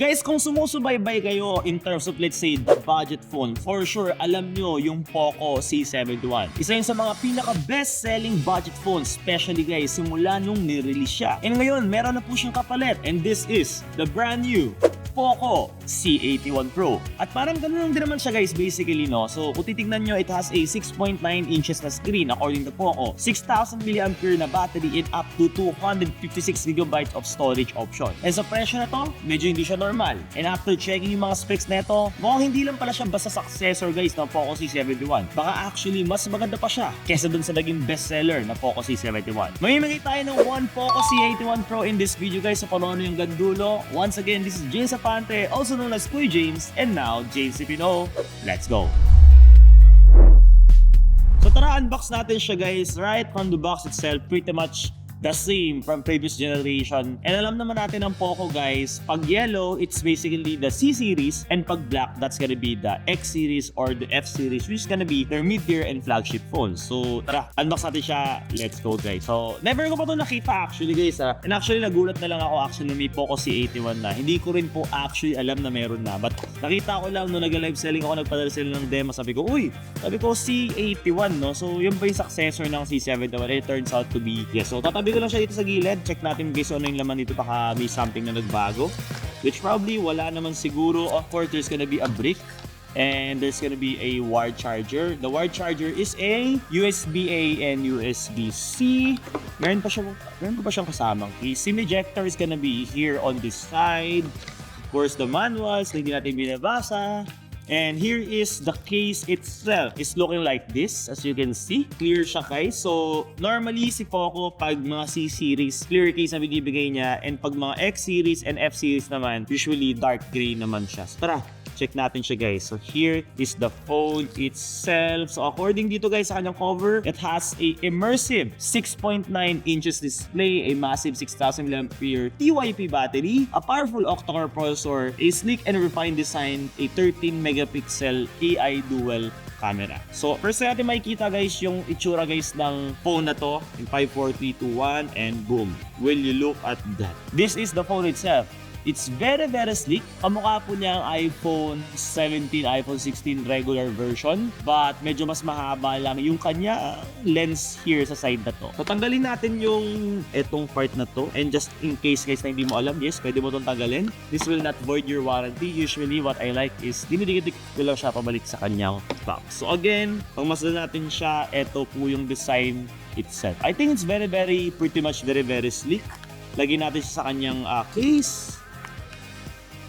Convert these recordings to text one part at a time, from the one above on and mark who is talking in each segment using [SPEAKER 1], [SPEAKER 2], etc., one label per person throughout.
[SPEAKER 1] Guys, kung sumusubaybay kayo in terms of let's say the budget phone, for sure alam nyo yung Poco C71. Isa yun sa mga pinaka best selling budget phone, especially guys simula nung nirelease siya. And ngayon meron na po siyang kapalit, and this is the brand new Poco C81 Pro. At parang ganun din naman siya guys basically, no? So kung titignan nyo, it has a 6.9 inches na screen according to Poco, 6,000 mAh na battery, and up to 256GB of storage option. And sa presyo na to, medyo hindi siya normal. And after checking yung mga specs na ito, mukhang hindi lang pala siya basta successor guys ng Poco C71. Baka actually mas maganda pa siya kesa dun sa naging bestseller na Poco C71. Mamimigay tayo ng one Poco C81 Pro in this video guys, sa panono yung gandulo. Once again, this is James Apante, also known as Kuya James, and now James Pino. Let's go! So tara, unbox natin siya guys. Right from the box itself, pretty much the same from previous generation. And alam naman natin ang Poco guys, pag yellow, it's basically the C series, and pag black, that's gonna be the X series or the F series, which is gonna be their mid-tier and flagship phones. So tara, unbox natin siya. Let's go guys. So never ko pa ito nakita actually guys ha. And actually nagulat na lang ako actually may Poco C81 na. Hindi ko rin po actually alam na meron na. But nakita ko lang nung nag-live selling ako, nagpadala sila ng demo. Sabi ko C81 no. So yun ba yung successor ng C71? It turns out to be yes. So tatabi ko lang siya dito sa gilid. Check natin guys ano yung laman dito, baka may something na nagbago, which probably wala naman siguro. Of course there's gonna be a brick, and there's gonna be a wired charger. The wired charger is a USB-A and USB-C. Meron ko pa siyang kasamang case. SIM ejector is gonna be here on this side. Of course the manuals na hindi natin binabasa. And here is the case itself. It's looking like this, as you can see. Clear siya guys. So normally si Poco, pag mga C series, clear case na binibigay niya. And pag mga X series and F series naman, usually dark gray naman siya. So tara, check natin siya guys. So here is the phone itself. So according dito guys sa kanyang cover, it has a immersive 6.9 inches display, a massive 6,000 mAh TYP battery, a powerful octa-core processor, a sleek and refined design, a 13 megapixel AI dual camera. So first natin makikita guys yung itsura guys ng phone na to in 5, 4, 3, 2, 1, and boom. Will you look at that? This is the phone itself. It's very sleek. Kamukha po niya ang iPhone 17, iPhone 16 regular version, but medyo mas mahaba lang yung kanya lens here sa side na to. So tanggalin natin yung etong part na to, and just in case guys na hindi mo alam, yes, pwede mo itong tanggalin. This will not void your warranty. Usually what I like is dinidikit ko lang siya pabalik sa kanyang box. So again, pag masdan natin siya, eto po yung design itself. I think it's pretty much very sleek. Lagyan natin siya sa kanyang case.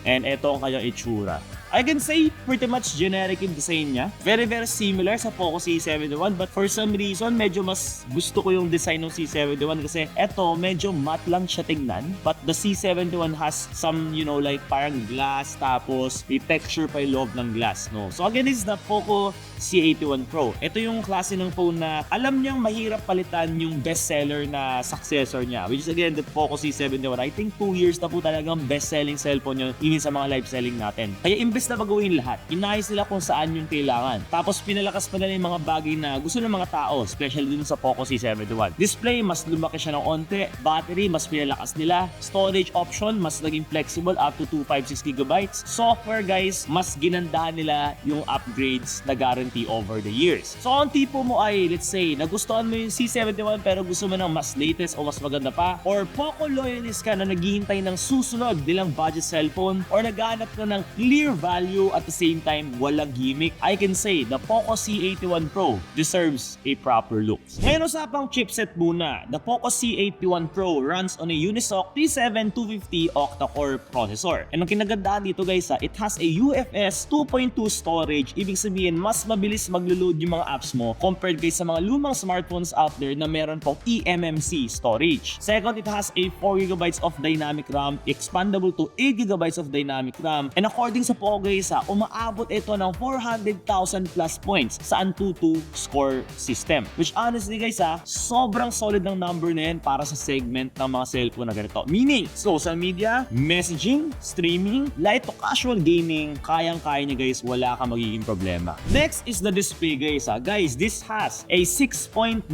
[SPEAKER 1] And ito ang kanyang itsura. I can say pretty much generic yung design niya. Very similar sa Poco C71, but for some reason medyo mas gusto ko yung design ng C71 kasi eto medyo matte lang siya tingnan, but the C71 has some, you know, like parang glass, tapos may texture pa yung loob ng glass, no? So again, this is the Poco C81 Pro. Ito yung klase ng phone na alam niyang mahirap palitan yung bestseller na successor niya, which is again the Poco C71. I think 2 years na po talagang best-selling cellphone yun, even sa mga live selling natin. Kaya imbes na baguhin lahat, inayos nila kung saan yung kailangan. Tapos pinalakas pa nila yung mga bagay na gusto ng mga tao, especially dun sa Poco C71. Display, mas lumaki siya ng onte. Battery, mas pinalakas nila. Storage option, mas naging flexible up to 256GB. Software guys, mas ginandahan nila yung upgrades na guarantee over the years. So ang tipo mo ay, let's say, nagustuhan mo yung C71 pero gusto mo ng mas latest o mas maganda pa, or Poco loyalist ka na naghihintay ng susunod nilang budget cellphone, or naghahanap ka ng clear value at the same time walang gimmick, I can say the Poco C81 Pro deserves a proper look. Ngayon usapang chipset muna. The Poco C81 Pro runs on a Unisoc T7-250 octa-core processor. And ang kinagandaan dito guys it has a UFS 2.2 storage. Ibig sabihin mas mabilis maglo-load yung mga apps mo compared guys sa mga lumang smartphones out there na meron pong eMMC storage. Second, it has a 4GB of dynamic RAM, expandable to 8GB of dynamic RAM. And according sa Poco guys umaabot ito ng 400,000 plus points sa Antutu score system. Which honestly guys sobrang solid ng number na yan para sa segment ng mga cellphone na ganito. Meaning, social media, messaging, streaming, light to casual gaming, kayang-kaya niya guys, wala kang magiging problema. Next is the display guys. Guys, this has a 6.9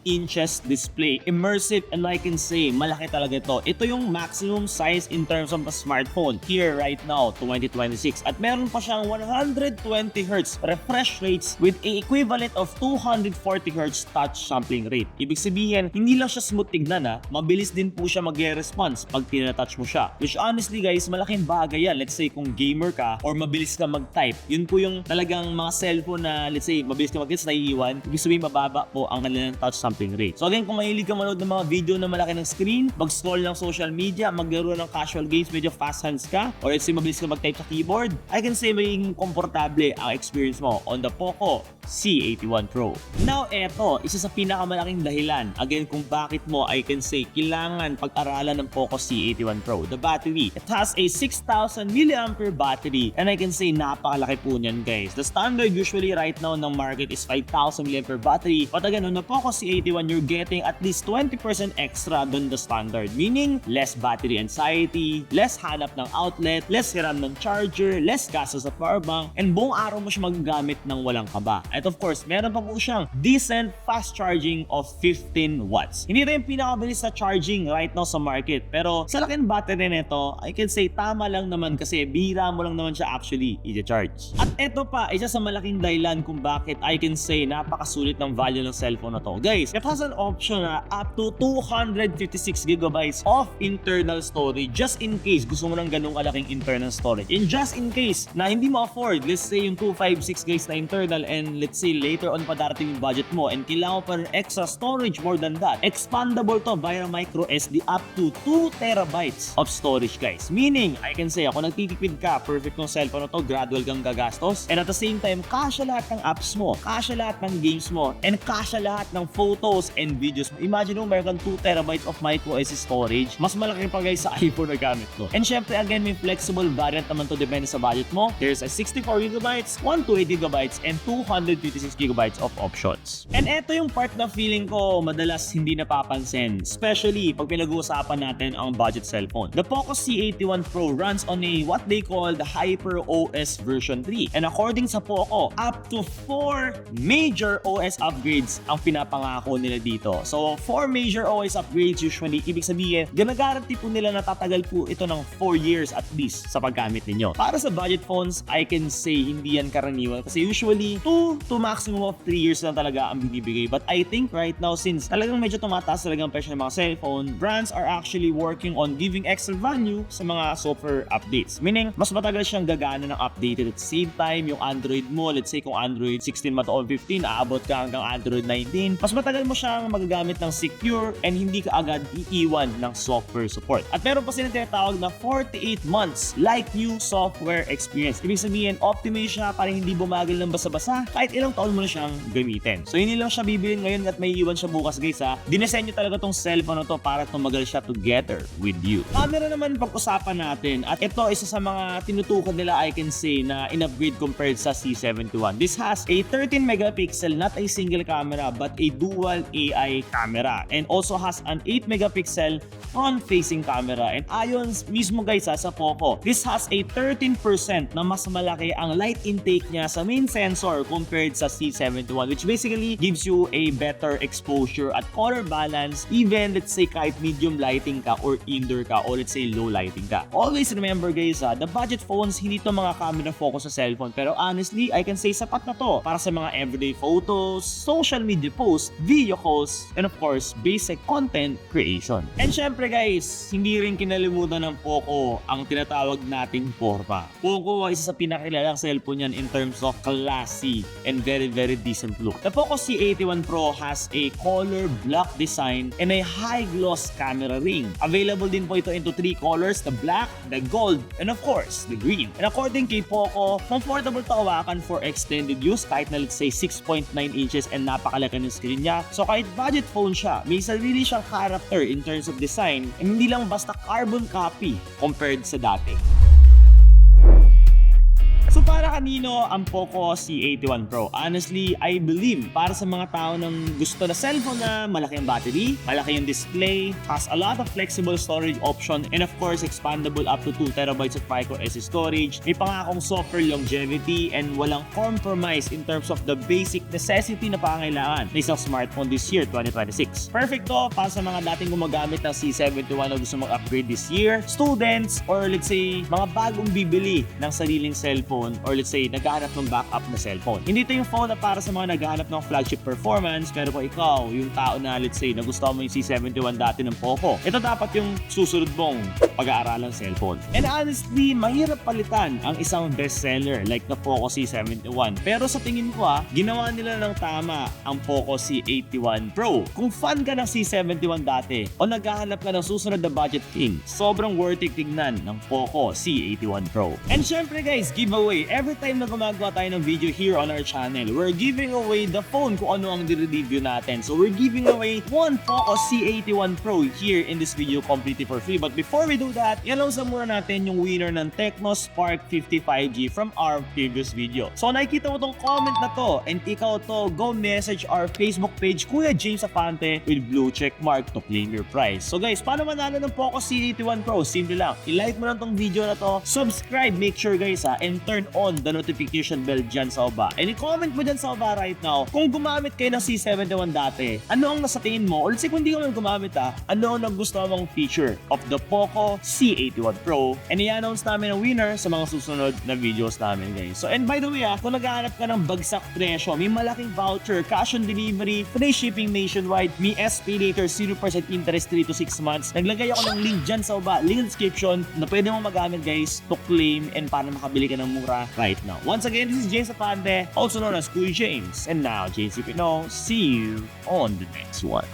[SPEAKER 1] inches display. Immersive and I can say, malaki talaga ito. Ito yung maximum size in terms of a smartphone here right now, 2026. At meron pa siyang 120Hz refresh rates with a equivalent of 240Hz touch sampling rate. Ibig sabihin, hindi lang siya smooth tignan mabilis din po siya mag-response pag tinatouch mo siya. Which honestly guys, malaking bagay yan. Let's say kung gamer ka or mabilis ka mag-type, yun po yung talagang mga cellphone na let's say mabilis ka mag-type naiiwan, ibig sabihin mababa po ang kanilang touch sampling rate. So again, kung mahilig ka manood ng mga video na malaki ng screen, mag-scroll ng social media, maglaro ng casual games, medyo fast hands ka, or let's say mabilis ka mag-type sa keyboard, I can say magiging komportable ang experience mo on the Poco C81 Pro. Now eto, isa sa pinakamalaking dahilan again kung bakit mo I can say kailangan pag-aralan ng Poco C81 Pro, the battery. It has a 6,000 mAh battery and I can say napakalaki po niyan guys. The standard usually right now ng market is 5,000 mAh battery, but again on the Poco C81 you're getting at least 20% extra than the standard, meaning less battery anxiety, less hanap ng outlet, less hiram ng charger, less gastos sa power bank, and buong araw mo siya magagamit ng walang kaba. At of course, meron pa po siyang decent fast charging of 15 watts. Hindi rin pinakabilis sa charging right now sa market, pero sa laking battery nito, I can say tama lang naman kasi bihira mo lang naman siya actually i-charge. At ito pa, isa sa malaking dahilan kung bakit I can say napakasulit ng value ng cellphone na to. Guys, it has an option up to 256GB of internal storage just in case gusto mo ng ganung kalaking internal storage. And just in case na hindi mo afford, let's say yung 256 guys na internal and let's say later on pa darating yung budget mo and kailangan pa rin extra storage more than that, expandable to via micro SD up to 2TB of storage guys. Meaning, I can say kung nagtitipid ka, perfect ng cellphone na to, gradual kang gagastos, and at the same time, kasya lahat ng apps mo, kasya lahat ng games mo, and kasya lahat ng photos and videos mo. Imagine mo, meron kang 2TB of micro SD storage, mas malaki pa guys sa iPhone na gamit mo. And syempre, again, may flexible variant naman to depende sa budget mo. There's a 64GB, 128GB, and 256GB of options. And eto yung part na feeling ko madalas hindi napapansin, especially pag pinag-uusapan natin ang budget cellphone. The Poco C81 Pro runs on a what they call the Hyper OS version 3. And according sa Poco, up to 4 major OS upgrades ang pinapangako nila dito. So 4 major OS upgrades usually, ibig sabihin, ginagaranti po nila na tatagal po ito ng 4 years at least sa paggamit ninyo. Para sa budget phones, I can say hindi yan karaniwan kasi usually 2 to maximum of 3 years lang talaga ang binibigay. But I think right now, since talagang medyo tumataas talagang presyo ng mga cellphone, brands are actually working on giving extra value sa mga software updates. Meaning, mas matagal siyang gagana ng updated at the same time, yung Android mo, let's say kung Android 16 man o 15, aabot ka hanggang Android 19, mas matagal mo siyang magagamit ng secure and hindi ka agad iiwan ng software support. At meron pa silang tinatawag na 48 months like new software experience. Ibig sabihin, optimize siya para hindi bumagal ng basa-basa kahit ilang taon mo na siyang gamitin. So hindi lang siya bibilin ngayon at may iwan siya bukas guys Dinesenyo talaga tong cellphone na to para tumagal siya together with you. Camera naman pag-usapan natin at ito isa sa mga tinutukan nila I can say na in-upgrade compared sa C71. This has a 13 megapixel, not a single camera but a dual AI camera, and also has an 8 megapixel front-facing camera. And ayon mismo guys sa Poco, this has a 13% na mas malaki ang light intake niya sa main sensor compared sa C71, which basically gives you a better exposure at color balance even let's say kahit medium lighting ka or indoor ka or let's say low lighting ka. Always remember guys the budget phones hindi to mga camera focus sa cellphone, pero honestly I can say sapat na to para sa mga everyday photos, social media posts, video calls, and of course basic content creation. And syempre guys, hindi rin kinalimutan ng Poco ang tinatawag nating forma. Poco ay isa sa pinakakilalang cellphone yan in terms of classy and very decent look. The Poco C81 Pro has a color block design and a high gloss camera ring. Available din po ito into 3 colors, the black, the gold, and of course the green. And according kay Poco, comfortable to hawakan for extended use kahit na let's say 6.9 inches and napakalaki ng screen niya. So kahit budget phone siya, may sarili siyang character in terms of design and hindi lang basta carbon copy compared sa dati. So para kanino ang Poco C81 Pro? Honestly, I believe para sa mga tao ng gusto na cellphone na malaki ang battery, malaki yung display, has a lot of flexible storage option, and of course, expandable up to 2TB of microSD storage. May pangakong software longevity and walang compromise in terms of the basic necessity na pangailangan ng isang smartphone this year, 2026. Perfect to para sa mga dating gumagamit ng C71 na gusto mag-upgrade this year, students, or let's say, mga bagong bibili ng sariling cellphone, or let's say, naghahanap ng backup na cellphone. Hindi ito yung phone na para sa mga naghahanap ng flagship performance, pero kung ikaw, yung tao na let's say, nagustuhan mo yung C71 dati ng Poco, ito dapat yung susunod mong pag-aaralang cellphone. And honestly, mahirap palitan ang isang bestseller like the Poco C71. Pero sa tingin ko ginawa nila ng tama ang Poco C81 Pro. Kung fan ka ng C71 dati o naghahanap ka ng susunod na budget phone, sobrang worth it tignan ng Poco C81 Pro. And syempre guys, giveaway. Every time na gumagawa tayo ng video here on our channel, we're giving away the phone kung ano ang dire-review natin. So we're giving away one Poco C81 Pro here in this video completely for free. But before we do that, i-announce muna natin yung winner ng Tecno Spark 55G from our previous video. So nakikita mo tong comment na to and ikaw to, go message our Facebook page Kuya James Afante with blue check mark to claim your prize. So guys, paano manalo ng Poco C81 Pro? Simple lang. I-like mo lang tong video na to, subscribe, make sure guys and turn on the notification bell dyan sa baba. And i-comment mo dyan sa baba right now kung gumamit kayo ng C71 dati, ano ang nasa tingin mo? Or let's say kung hindi ka man gumamit ano ang nagustuhan mong feature of the Poco C81 Pro? And i-announce namin ang winner sa mga susunod na videos namin guys. So and by the way kung naghahanap ka ng bagsak presyo, may malaking voucher, cash on delivery, free shipping nationwide, may SP later, 0% interest 3 to 6 months. Naglagay ako ng link dyan sa baba, link in description na pwede mo magamit guys to claim and para makabili ka ng mura right now. Once again, this is James Afante, also known as Kuya James. And now, JC Pino, see you on the next one.